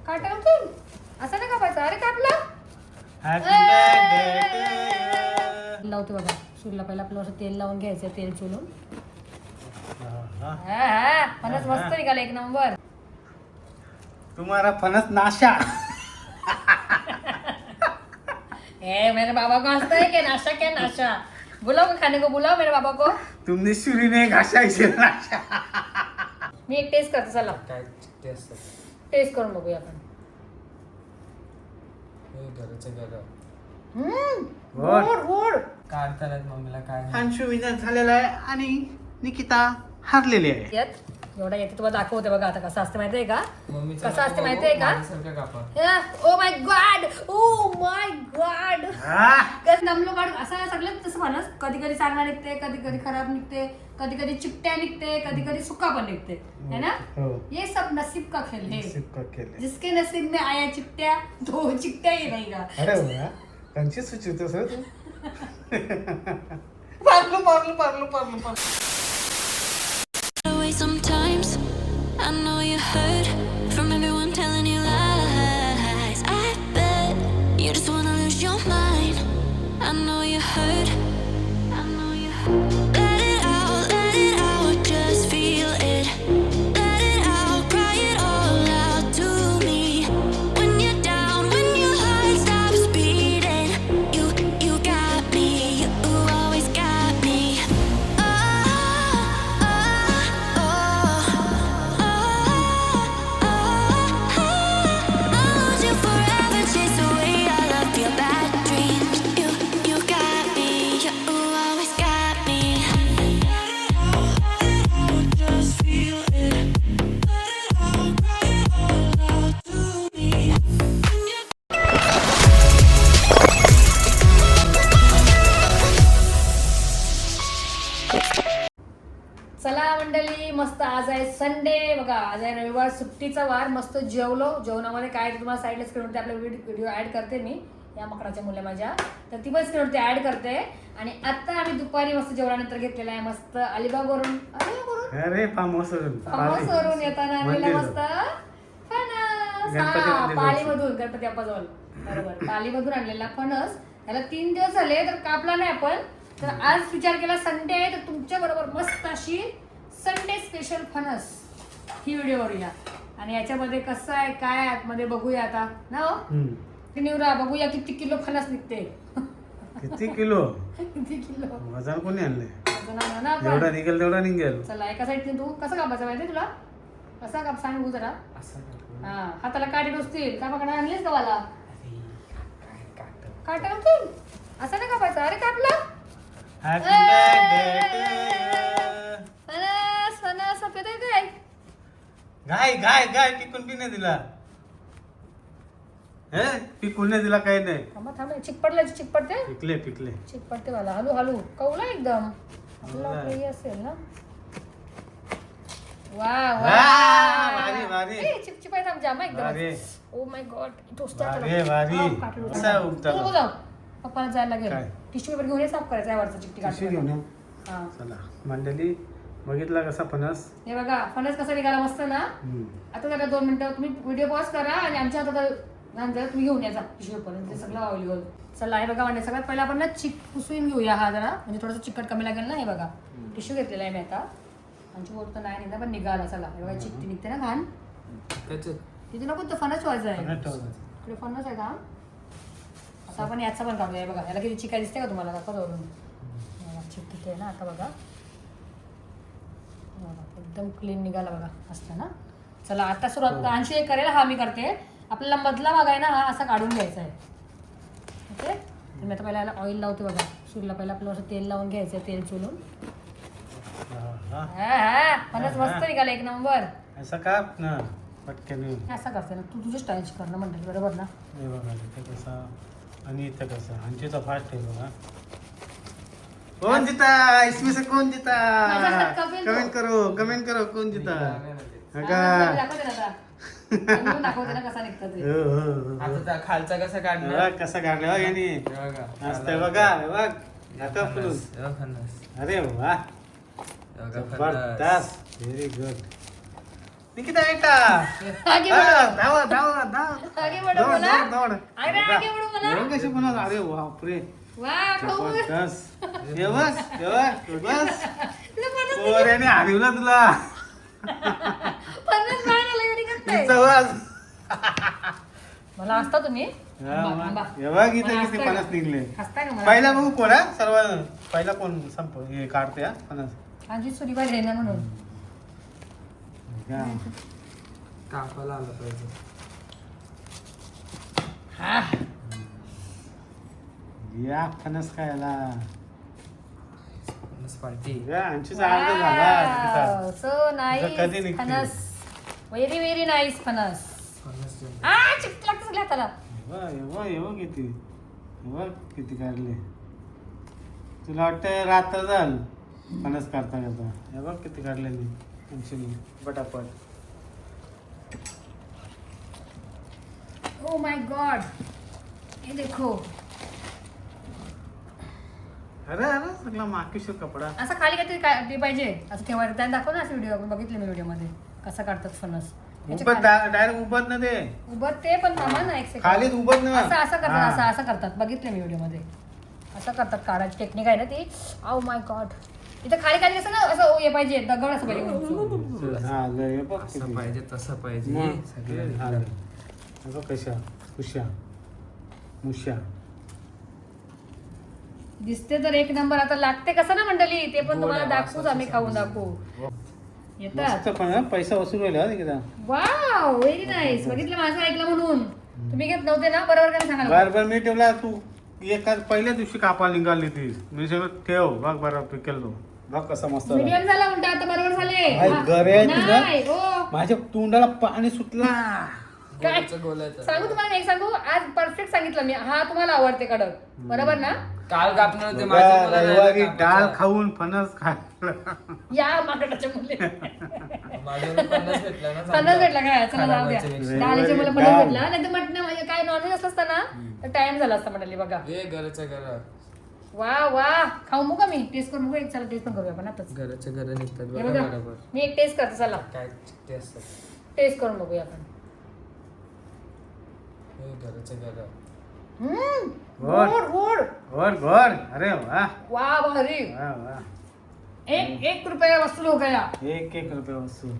काटावतील असं नाही कापायचं. अरे कापलं. लावते बघा सूरला. पहिला आपलं असं तेल लावून घ्यायचं. तेल चुलून फणस मस्त निघाला एक नंबर. तुम्हारा फणस नाशा. मेरे बाबा को हंसता है कि नाशा क्या नाशा. बुलाओ खाने को, बुलाओ मेरे बाबा को. तुमने सुरी ने घाशा इसे नाशा. मी एक टेस्ट करते. चला काय टेस्ट टेस्ट करून बघूया आपण. घराचं घर गोड गोड. काढतानात मम्मीला काय अंशू विजय झालेला आहे आणि निकिता हारलेली आहे. यात एवढा येते तुम्हाला दाखवते बघा. आता कसं असते माहितीये का. मम्मीचं कसं असते माहितीये का. माझ्यासारखं कापा. Oh my God, oh my God. नमलो काढ असं सगळं तसं फणस. कधी कधी चांगला निघते, कधी कधी खराब निघते, कधी कधी चिकट्या निघते, कधी कधी सुका पण निघते, है ना. ये सब नसीब का खेल है. जिसके नसीब में आया चिकट्या तो चिकट्या ही रहेगा. अरे वा, कंची सुचितो सर तू. पारलो पारलो पारलो पारलो पारलो. Sometimes I know you heard from everyone telling you lies. I bet you just wanna lose your mind. I know you heard. I know you heard. Let it out, just feel it. Let it out, cry it all out to me. When you're down, when your heart stops beating, you got me, you always got me. चला मंडळी, मस्त आज आहे Sunday बघा. आज आहे रविवार, सुट्टीचा वार. मस्त जेवलो. जेवणामध्ये काय तुम्हाला साईडला स्क्रीनवरती आपला व्हिडिओ ऍड करते मी. या मकराच्या मुलं माझ्या तर ती पण स्क्रीनवरती ऍड करते. आणि आता आम्ही दुपारी मस्त जेवणानंतर घेतलेला आहे मस्त अलिबागवरून. अरे फार्महाऊसवरून येताना आणलेला मस्त फणस. पालीमधून, गणपती बाप्पाजवळ बरोबर, पालीमधून आणलेला फणस. त्याला 3 दिवस झाले तर कापला नाही आपण. तर आज विचार केला संडे आहे तर तुमच्या बरोबर मस्त अशी संडे स्पेशल फणस ही व्हिडिओ करूया. आणि याच्यामध्ये कसं आहे काय आतमध्ये बघूया आता ना. हो निवरा बघूया किती किलो फणस निघते. किती किलो किती किलो वजन कोणी आणले. ना जेवढा निघेल तेवढा निघेल. चला एका साईडने तू कसं कापायचं माहिती तुला. कसा काप सांग बघू जरा. हा हाताला काटे टोचतील. कापाकडे आणलीस का मला काटा होतील असं नाही कापायचं. अरे कापलं. फणस फणस सफेद आहे काय. गाय गाय गाय पिकून बी नाही दिला. पिकून नाही दिला काही नाही. थांबा थांबा चिकपडलं. चिकपडते पिकले पिकले चिकपडते मला. हलू हलू कवला एकदम आपलं हे असेल ना. वा भारी भारी. चिपचिप आहे आमच्या आम्हा भारी. एकदम. ओ माय गॉड भारी भारी. कसा उगता जाऊ पप्पाला जायला लागेल. काय? टिश्यू पेपर घेऊन ये, साफ करायचा आहे वरचा चिकटी पिशवी घेऊन ये. हा चला मंडळी बघितला कसा फणस. हे बघा फणस कसा निघाला मस्त ना. आता जरा 2 मिनिटं तुम्ही व्हिडिओ पॉज करा आणि आमच्या हातात नंतर तुम्ही घेऊन यायचा टिश्यू पेपर. ते सगळं अवेलेबल. चला हे बघा म्हणजे सगळ्यात पहिला आपण ना पुसून घेऊया हा जरा. म्हणजे थोडंसं चिकट कमी लागेल ना. हे बघा टिश्यू घेतलेला आहे मी आता. आमची बोट तर नाही निघा पण निघाला. चला हे बघा चिकटी निघते ना घाण. तिथे नको तर फणस व्हायचं आहे. इकडे फणस आहे का. आता आपण याचा पण काढूया. बघा याला किती चिकाय दिसते का तुम्हाला. दाखवा वरून चिकटी आहे ना. आता बघा एकदम क्लीन निघाला बघा असतं ना. चला आता सुरुवात अंशी करेल. हा मी करते. आपल्याला मधला भाग आहे ना हा असा काढून घ्यायचा आहे. ओके तर मी आता पहिला याला ऑइल लावते बघा. सूरला पहिला आपलं असं तेल लावून घ्यायचं. तेल चुलून फणस मस्त निघाला एक नंबर. असं काप ना पटकन. असं करते ना तू. तुझी स्टाईल करणं म्हणते बरोबर ना. हे बघा इथे कसा आणि इथे कसा. आमचीचा फास्ट आहे बघा. कौन जीता इसमें से कौन जीता. कमेंट करो कौन जीता. दाखवते ना कसा निघतं ते. आता खालचा कसा काढणार. कसा काढला यांनी. असते बघा बघ फणस. अरे वा जबरदस्त. Very good. निकिता बेटा आगे हा, बढो. धावा धावा धावा आगे बढो दौड बोला. दौड दौड अरे आगे बढो बोला. एवढं कशी बनवत अरे बापरे वा खाऊ. जबरदस्त हे बघ हे बघ बस तुला फणस पोऱ्याने हरवलं तुला फणस बाहेर आलं एवढी करते. तिचा आवाज. मला असता तुम्ही हा, आंबा, मग. आंबा. हे बघ इथे मला किती हसताय फणस का? निघले हसताय का मला? पहिला बघू कोण हा? सर्व पहिला कोण संप हे काढते हा फणस आजी सुरी पाहिजे ना म्हणून. हा. कापायला आलं पाहिजे. हा. या फणस खायला फणस पार्टी. या आमचीचा अर्ध झाला Wow, so तुझं nice. कधी निघते? फणस व्हेरी व्हेरी नाईस फणस. फणस जंगल. आ चिकट लागतं सगळ्या हाताला. हे बघ किती हे बघ किती काढले तुला वाटतं रात्र झाल फणस काढता करता हे बघ किती काढले मी आमची पटापट Oh my God. ये देखो. अरे अरे सगळा माकीशोर कपडा असं खाली काहीतरी ते पाहिजे असं ठेवायला त्याने दाखव ना असं व्हिडिओ आपण बघितले मी व्हिडिओ मध्ये कसं काढतात फणस. याच्या उभं खाली- डायरेक्ट उभत ना ते उभं ते पण थांबा ना एक सेकंड. खालीच उभत ना असं असं करतात हा. असं असं करतात बघितले मी व्हिडिओ मध्ये असं करतात काढायची टेक्निक आहे ना ती. Oh my God. इथं खाली खाली असं ना असं हे पाहिजे दगड असं पाहिजे. हा, लय, हे बघ असं किती. पाहिजे तसं पाहिजे मग, सगळं हा, निघलं. हे बघ कशा कुशा मुश्या दिसते तर एक नंबर. आता लागते कसं ना मंडळी ते पण गोड तुम्हाला आहे, दाखवूच वासाचं आम्ही खाऊन समजलं. दाखवू. मस्त येतात. पण हा, पैसा वसूल व्हायला हा तिकडं. Wow very nice. बघितलं माझं ऐकलं म्हणून तुम्ही घेत नव्हते ना बरोबर काय सांगाल. बर बर मी ठेवला तू एका पहिल्या दिवशी कापा निघाली ती मी सगळं ठेव बघ बरं पिकेल तो बघ कसा मस्त झाला. मीडियम झाला उलटा आता बरोबर झाले. काय हा. गरे आहे तुझं? नाही, हो. माझ्या तोंडाला पाणी सुटला काय? गोलाचं गोलाचं. सांगू तुम्हाला एक सांगू आज परफेक्ट सांगितलं मी. हा तुम्हाला आवडते कडक बरोबर ना. काल कापणार होते बघा, माझ्या मुलाला रविवारी कापायचं. डाळ खाऊन फणस खाल्लं या माकडाच्या मुले. माझ्याला फणस भेटला ना फणस भेटला काय चला जाऊ द्या. खराबाच्या डाळीचे मला फणस डाळ. भेटला नाही तर म्हटलं काय नॉनव्हेज असलं असतं ना तर टाइम झाला असता म्हटली बघा. हे घराच्या घर वा वा खाऊ मग मी टेस्ट करून बघू एक चला टेस्ट पण करूया आपण आताच. घराच्या घर निघतात हे बघा बघा बरोबर. मी एक टेस्ट करते चला काय चिकटे असतात टेस्ट करून बघूया आपण. हे घराच्या घर. गोड. गोड गोड गोड गोड अरे वा वा भारी. वा वा एक रुपया वसूल हो गया. एक एक रुपये वसूल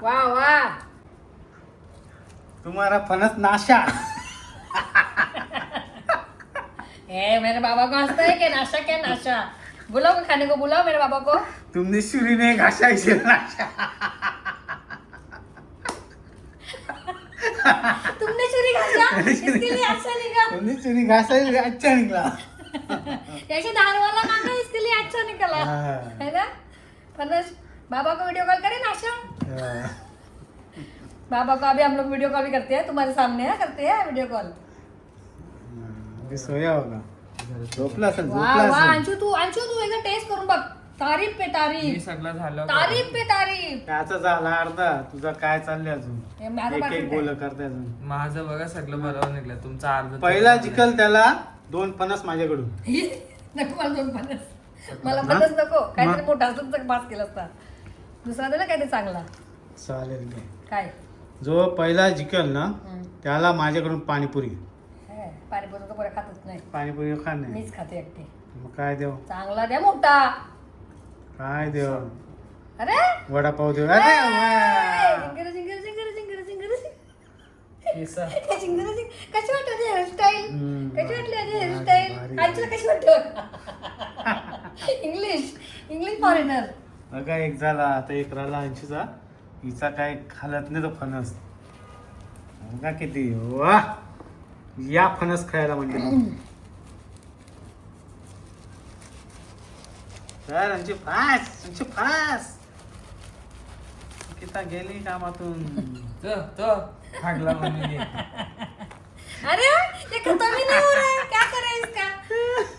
वा वा. तुम्हारा फणस नाशा ए मेरे बाबा को हंसता है क्या नाशा क्या नाशा. बुलाओ खाने को बुलाओ मेरे बाबा को. तुमने शुरी ने घासा इसे नाशा तुमने चुरी घासा इसके लिए अच्छा निकला. तुमने चुरी घासा अच्छा निकला ऐसे धार वाला मांगा इसके लिए अच्छा निकला हाँ. है ना. फनस बाबा को वीडियो कॉल करें नाशा. हाँ. बाबा को अभी हम लोग वीडियो कॉल भी करते हैं तुम्हारे सामने है करते हैं वीडियो कॉल. अभी सोया होगा झोपला असेल वाह झोपला वाह असेल अंशू तू एकदा टेस्ट करून बघ. तारीफ पे हे तारीफ सगळं झालं तारीफ पे तारीफ. त्याचा झाला अर्धा तुझा काय चाललंय अजून हे माझं एक एक perfect बोल आहे. करते अजून माझं बघा सगळं बरोबर निघलं तुमचा अर्ध पहिला जिकल त्याला 2 फणस माझ्याकडून नको मला दोन फणस. मला फणस नको काहीतरी मोठा असतं तर पास केला असता. दुसरा दे ना काहीतरी चांगला. चालेल काय काय जो पहिला जिकल ना त्याला माझ्याकडून पाणीपुरी हे, पाणीपुरी तर पुढे खातच नाही. पाणीपुरी खा नाही मीच खाते एकटी. मग काय देव चांगला द्या मोठा. काय देव अरे वडापाव देव अरे वा. Ginger ginger ginger ginger ginger केसा. जिंगर कशी वाटते हेअरस्टाईल. हम्म. कशी वाटली आधी भारी, हेअरस्टाईल. भारी. आजीला कशी वाटते इंग्लिश फॉरेनर. बघा एक झाला आता एक राहिला 80चा हिचा काय खालत नाही तो फणस बघा किती वा या फणस खायला म्हणजे तर आमची फास किता गेली कामातून तो भागला म्हणून ये. अरे ये खत्म ही नहीं हो रहा है क्या करे इसका.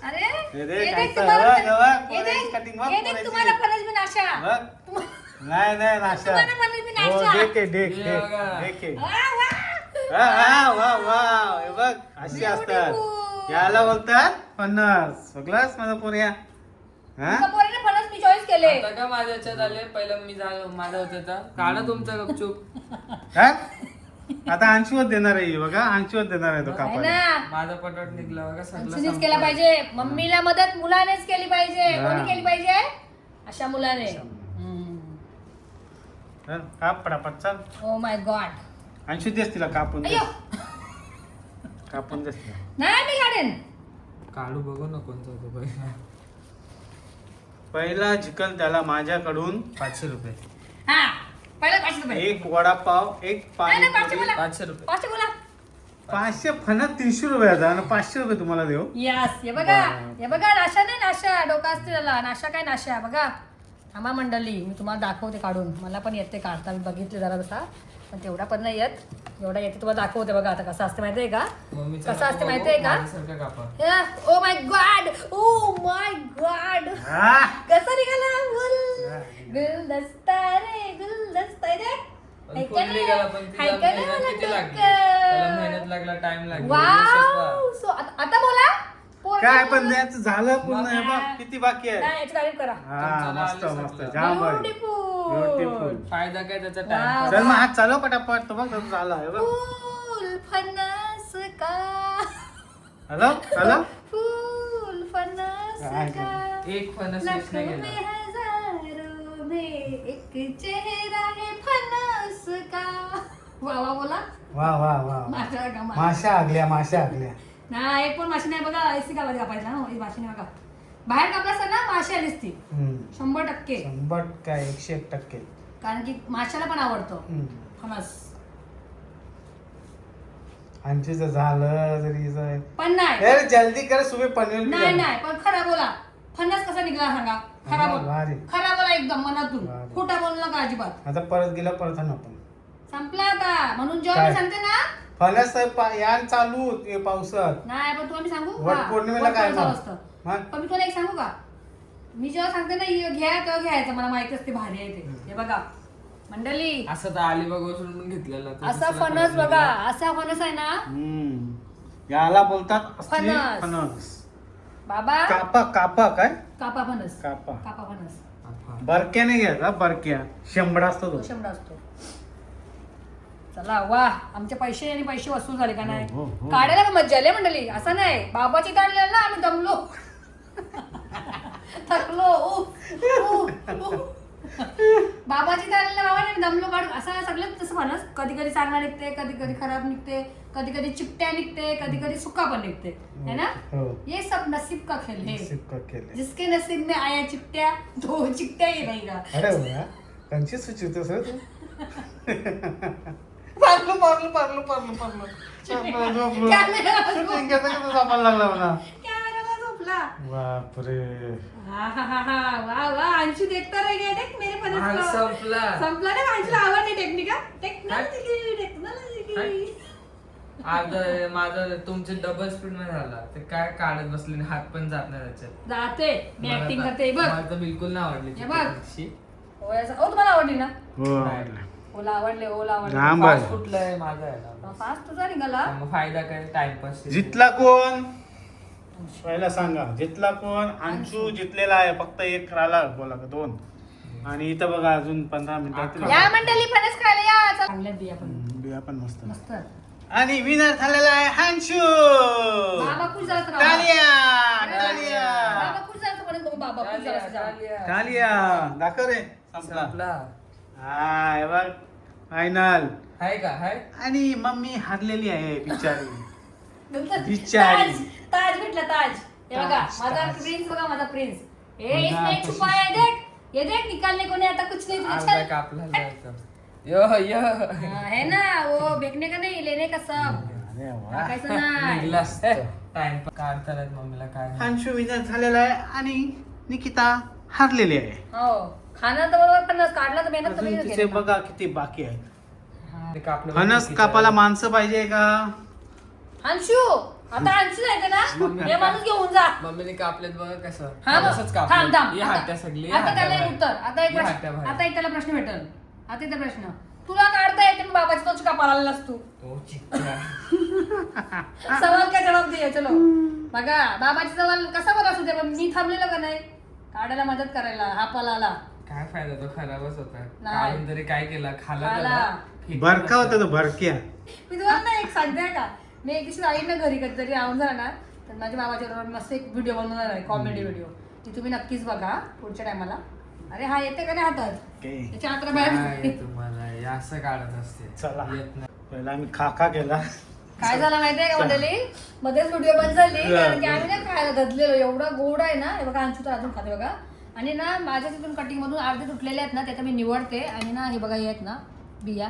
अरे ये देख, ये देख ऐसा तुम्हारा हुआ, फणस- हुआ, ये देख फणस cutting हुआ, ये देख फणस तुम्हारा की. फणस भी नाशा. बघ. नाही नाही नाशा तुम्हाला फणस भी हो नाशा. देखे देख ये देख बघा. देखे वा, वा. वा वा हे बघ अशी असतात Beautiful. याला बोलतात फणस बघलास माझा पोऱ्या हा? तुमच्या पोरीने फणस मी चॉईस केले. आता का माझ्या याच्यात आले पहिलं मी झालो माझं होतं तर काढा तुमचा गपचूप. काय आता अंशुवत देणार आहे बघा, अंशुवत देणार आहे तो आहे कापायला. ना, माझा पटवट निघला बघा सगळं अंशुनीच संपलं. केला पाहिजे. मम्मीला मदत मुलानेच केली पाहिजे. हा. कोणी केली पाहिजे? अशा मुलाने. चल, काप पटापट चल. Oh my God. अंशू देस तिला कापून देस. अय्यो, कापून देस तिला. नाही मी काढेन. काढू बघू ना कोणता होतो पहिला. पहिला चिकन त्याला माझ्याकडून 500 रुपये. हा, पहिलं 500 रुपये. एक वडापाव, एक नाही, नाही, 500 पाणीपुरी, बोला. 500 रुपये. 500 बोला. 500 फणस 300 रुपयाचा आणि 500 रुपये तुम्हाला देऊ. यस, हे बघा, हे बघा, नाशा नाही नाशा, डोका असते त्याला. नाशा काय नाशा बघा. थांबा मंडळी, मी तुम्हाला दाखवते काढून. मला पण येते काढता, मी बघितले जरा तसा, पण तेवढा पण नाही येत. एवढा येते तुम्हाला दाखवते बघा. आता कसं असते माहितीये का? मम्मीचं कसं असते नको माहितीये बघू, का? माझ्यासारखं कापा. Oh my God, oh my God, हा? कसा निघाला गुलदस्ता रे गुलदस्ता रे. पण फुल निघाला, पण तिला मेहनत किती लागली? त्याला मेहनत लागला, टाइम लागला. वाव, सो आता बोला. काय पण द्यायचं झालं पूर्ण हे बघ किती बाकी आहे. नाही, याची तारीफ करा. हा मस्त आलं मस्त सगळं. जाम भारी. Beautiful. ब्युटिफुल. फायदा काय त्याचा वाव. टाइम. चल मग हात चालव पटापट. तो बघ तसं झालं हे बघ. फूल फणस का, हॅलो चला. फूल फणस काय का, एक फणस लाखों वेस्ट नाही में गेला. हजारों में एक चेहरा है फणस का. वा वा बोला. वा वा वा. माशा का मा- माशा आगल्या, माशा आगल्या. ना, एक पण माशी नाही बघा. एसी का कापायचा ना, माशी नाही बघा. बाहेर कापला असता ना माशी आली असती 100%. 100 काय 101%. कारण की माशाला पण आवडतो फणस. आमची जर झालं जरी जर- पण नाही, अरे जल्दी कर सुबह पनवेल भी नाही जाना. नाही, पण खरा बोला. फणस कसा निघाला सांगा. खरा बोल, भारी. खरा बोला एकदम मनातून. भारी. खोटा बोलू नका अजिबात. आता परत गेला परत आणू आपण. संपला आता. म्हणून जेव्हा मी काय? सांगते ना, फणस यान चालू ते पावसात. नाही पण तुला मी सांगू वट हा, पौर्णिमेला वट काय पौर्णिमेला मग? असतं. मग? पण मी तुला एक सांगू का, मी जेव्हा सांगते ना हे घ्या तेव्हा घ्यायचं. मला माहिती असते भारी आहे ते. हे बघा मंडळी, असं तर अलिबाग वरून घेतलेला तो असा दुसरा फणस परत बघा. निघाला. असा फणस आहे ना याला बोलतात असली फणस. फणस. बाबा. कापा कापा काय कापा फणस. कापा. कापा फणस. हा. बरक्याने घ्यायचा बरक्या. शेंबडा असतो तो. तो शेंबडा असतो. चला वा, आमचे पैसे आणि पैसे वसूल झाले का नाही? हो, हो. काढायला पण मज्जा आली मंडळी. असं नाही बाबाची काढलेलं ना आम्ही दमलो थकलो. बाबाची काढलेलं बाबाने दमलो काढ. असं सगळं तसं फणस कधी कधी चांगला निघते, कधी कधी खराब निघते, कधी कधी चिकट्या निघते, कधी कधी सुका पण निघते, है ना? हो. ये सब नसीब का खेल है. सिक्का केले. जिसके नसीब में आया चिकट्या तो चिकट्या ही रहेगा. अरे वा कंची सुचितो सर तू. पारलो पारलो पारलो पारलो पारलो. सापड लागला मला. कॅमेराला झोपला. बापरे. हा हा हा हा, वा वा. अंशू देखता रह गया देख मेरे फणस हा, को. संपला. संपला ना. अंशूला आवडली टेक्निक. टेक्नॉलॉजी. आता माझं तुमचे डबल स्पीड मध्ये झाला ते काय काढत बसले हात पण जात नाही त्याच्यात. जाते मी मला ऍक्टिंग तर- करते बघ. मला तर बिलकुल नाही आवडली हे ती बघ. टेक्निकशी. हो तुम्हाला आवडली ना? हो ओला आवडले, ओला आवडले. जाम फास्ट भारी. कुठलंय माझा आहे फास्ट तुझा निघाला. मग फायदा काय टाइमपास. जितला कोण पहिला सांगा. जितला कोण? अंशू जितलेला आहे. फक्त एक राहिला बोला का 2. आणि इथं बघा अजून 15 मिनिटात या मंडळी फणस खायला या. चांगल्या बिया पण बिया पण मस्त. मस्त. आणि विनर झालेला आहे अंशू. बाबा खुश झाला तर टालिया बाबा टालिया खुश झाला तर म्हणून बघू बाबा खुश झाला असं जाऊ. टालिया दाखव रे. संपला. संपला. हा हे बघ फायनल. हाय का हाय. आणि मम्मी हारलेली आहे बिचारी. नंतर बिचारी. ताज भेटला ताज. हे बघा ताज, माझा ताज. प्रिन्स बघा माझा प्रिन्स. ए बघा, इसने कशी- छुपाया है देख. ये देख निकालने को नहीं आता कुछ नहीं तुझे अर्धा चल. कापला जायचं. यो यो हाँ, है ना वो बेचने का नहीं लेने का सब. अरे वा. टाकायचं नाही. निघला टाइम काढता नाहीत मम्मीला काय नाही. अंशू विनर झालेला आहे आणि निकिता हारलेली आहे. हो खाणं तर बरोबर पण काढला तर मेहनत अजून कमी तिचे बघा किती बाकी आहेत. ते कापलं फणस बघ कापाला माणसं पाहिजे का? अंशू आता अंशू नाही ना हे माणूस घेऊन जा. मम्मीने कापलेत बघा कसं. हा बघ. फणसच थांब कापले. थांब ये हाट्या सगळी ये आता हाट्या त्याला एक बाहेर. उत्तर. आता एक ये हाट्या प्रश्न. बाहेर. आता एक त्याला प्रश्न भेटल. आता इथे प्रश्न तुला काढता येते मग बाबाची तोच कापाला आलेलास तू. ओ, चिकना. सवाल काय जवाब दे. चलो बघा बाबाची सवाल कसा बरं असू दे पण मी थांबलेलो का नाही. काढायला मदत करायला हा पलाला काय फायदा तो खराबच होता नाही. काढून तरी काय केला खाला खाला. त्याला. बरका होता तो भरक्या. मी तुम्हाला ना एक सांगते का मी एक दिवशी आई ना घरी कधीतरी राहून झाला ना तर माझ्या बाबाच्या बरोबर मस्त एक व्हिडिओ बनवणार आहे कॉमेडी व्हिडिओ ती तुम्ही नक्कीच बघा पुढच्या टायमाला. अरे हा येते का नाही हातात त्याच्या हाताला काय बाहेर तुम्हाला हे असं काढत असते चला. येत नाही. पहिला आम्ही खा केला. काय झालं माहितीये का मंडळी मध्येच व्हिडिओ बंद झाली कारण की आम्ही ना खायला धरलेलो एवढा गोड आहे ना हे बघा अंशू तर अजून खाते बघा आणि ना माझ्या तिथून कटिंग मधून अर्धे तुटलेले आहेत ना त्याचा मी निवडते आणि ना हे बघा हे आहेत ना बिया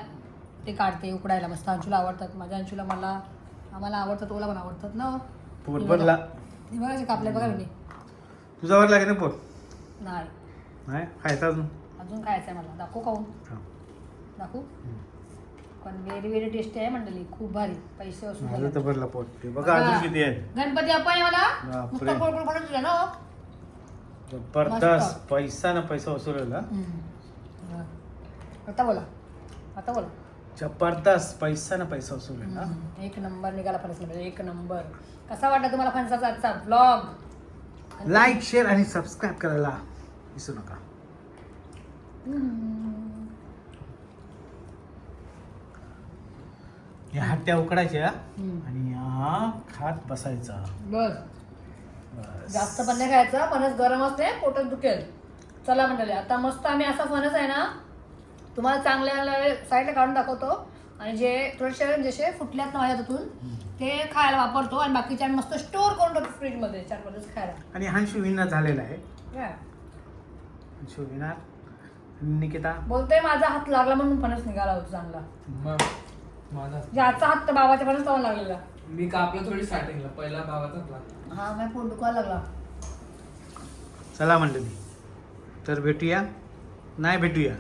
ते काढते उकडायला मस्त अंशूला आवडतात माझ्या अंशूला आम्हाला आवडतात ओला पण आवडतात ना. पोट भरला. हे बघा कापले बघा मी तुझ्यावर लागेल ना पोट. नाही नाही खायचं अजून. अजून खायचंय मला दाखवू खाऊन हा. दाखवू पण व्हेरी व्हेरी टेस्टी आहे मंडळी खूप भारी पैसे माझं वसूल तर भरला पोट. ते बघा अजून किती आहे. गणपती बाप्पा आहे मला बापरे. नुसतं गोड गोड पडत तुझ्या ना जबरदस्त मस्त. पैसा ना पैसा वसूलला. आता बोला जबरदस्त पैसा ना पैसा वसूलला. एक नंबर निघाला फणस म्हणजे एक नंबर. कसा वाटला तुम्हाला फणसाचा आजचा ब्लॉग? लाईक शेअर आणि सबस्क्राईब करायला विसरू नका. या हट्ट्या उकडायच्या आणि हा खात बसायचा. बस बस. जास्त पण नाही खायचं फणस गरम असते पोटात दुखेल. चला मंडळी आता मस्त आम्ही असा फणस आहे ना तुम्हाला चांगल्या साईडला काढून दाखवतो आणि जे थोडेसे जसे फुटल्यात ना माझ्या तिथून ते खायला वापरतो आणि बाकीचे आम्ही मस्त स्टोर करून ठेवतो फ्रीजमध्ये 4-5 दिवस खायला. आणि हंशू विना झालेला आहे. काय? हंशू विना निकिता बोलते माझा हात लागला म्हणून फणस निघाला होता चांगला. मग माझा ज्याचा हात तर बाबाच्या फणस तवा लागलेला. मी कापलं थोडी स्टार्टिंगला पहिला भावाचाच लागला. हा माझ्या पोट दुखायला लागला. चला मंडळी तर भेटूया नाही भेटूया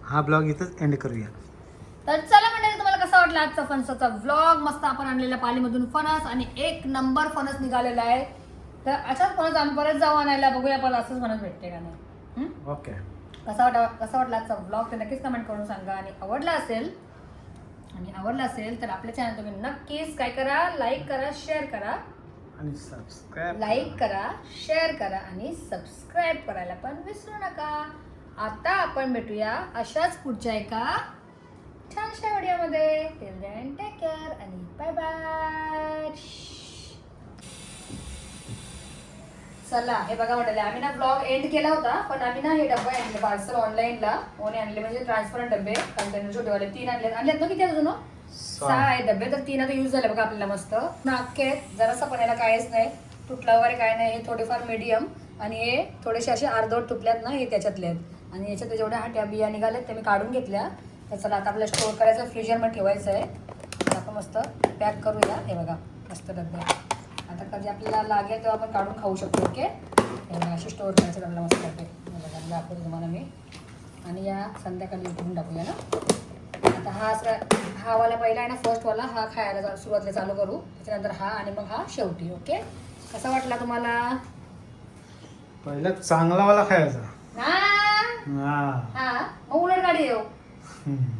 हा ब्लॉग इथंच एंड करूया. तर चला मंडळी तुम्हाला कसा वाटला आजचा फणसाचा व्लॉग? मस्त आपण आणलेल्या पालीमधून फणस आणि एक नंबर फणस निघालेला आहे. तर अशाच फणस आम्ही परत जाऊ आणायला बघूया पण असंच फणस भेटते का नाही. ओके. कसा वाटला आजचा व्लॉग ते नक्कीच कमेंट करून सांगा आणि आवडला असेल तर आपल्या चॅनल तुम्ही नक्कीच काय करा लाईक करा शेअर करा आणि सबस्क्राईब लाईक करा शेअर करा आणि सबस्क्राईब करायला पण विसरू नका. आता आपण भेटूया अशाच पुढच्या एका छानशा व्हिडिओमध्ये. टिल देन टेक केअर आणि बाय बाय. चला हे बघा म्हटलं आम्ही ना ब्लॉग एंड केला होता पण आम्ही ना हे डब्बे आणले पार्सल ऑनलाईनला ओने आणले म्हणजे ट्रान्सपरंट डब्बे कंटेनर छोटेवाले 3 आणलेत ना किती अजून 6 आहे डब्बे तर 3 आता यूज झाले बघा आपल्याला मस्त नाके आहेत जरासं पण याला काहीच नाही तुटला वगैरे काय नाही हे थोडेफार मीडियम आणि हे थोडेसे असे अर्धवट तुटल्यात ना हे त्याच्यातले आहेत आणि याच्यात जेवढ्या हाट्या बिया निघाल्यात ते मी काढून घेतल्या. तर चला आता आपल्याला स्टोअर करायचं फ्रीजरमध्ये ठेवायचं आहे. तर आपण मस्त पॅक करूया. हे बघा मस्त डब्बे आता कधी आपल्याला लागेल तेव्हा आपण काढून खाऊ शकतो. ओके हे बघा असे स्टोअर करायचं आपल्याला मस्त डब्बे बघा दाखवतो तुम्हाला मी आणि या संध्याकाळी उठून टाकूया ना. आता हा वाला पहिला आहे ना फर्स्टवाला हा खायला सुरुवातीला चालू करू त्याच्यानंतर हा आणि मग हा शेवटी. ओके कसा वाटला तुम्हाला? पहिला चांगलावाला खायचा. हा मग उलट गाडी येऊ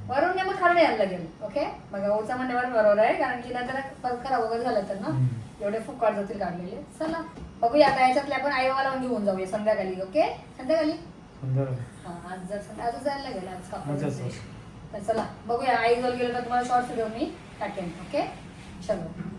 वरून नाही मग खाली यायला लागेल. ओके मग ओचा म्हणण्यावर बरोबर आहे कारण की नंतर खराब वगैरे झालं तर ना एवढे फुकाट जातील काढलेले. चला बघूया आता याच्यातले आपण आई बाबाला घेऊन जाऊया संध्याकाळी. ओके संध्याकाळी हा आज जर आज जायला लागेल आज. तर चला बघूया आई जवळ गेलो तर तुम्हाला शॉर्ट्स व्हिडिओ मी टाकेन. ओके चलो.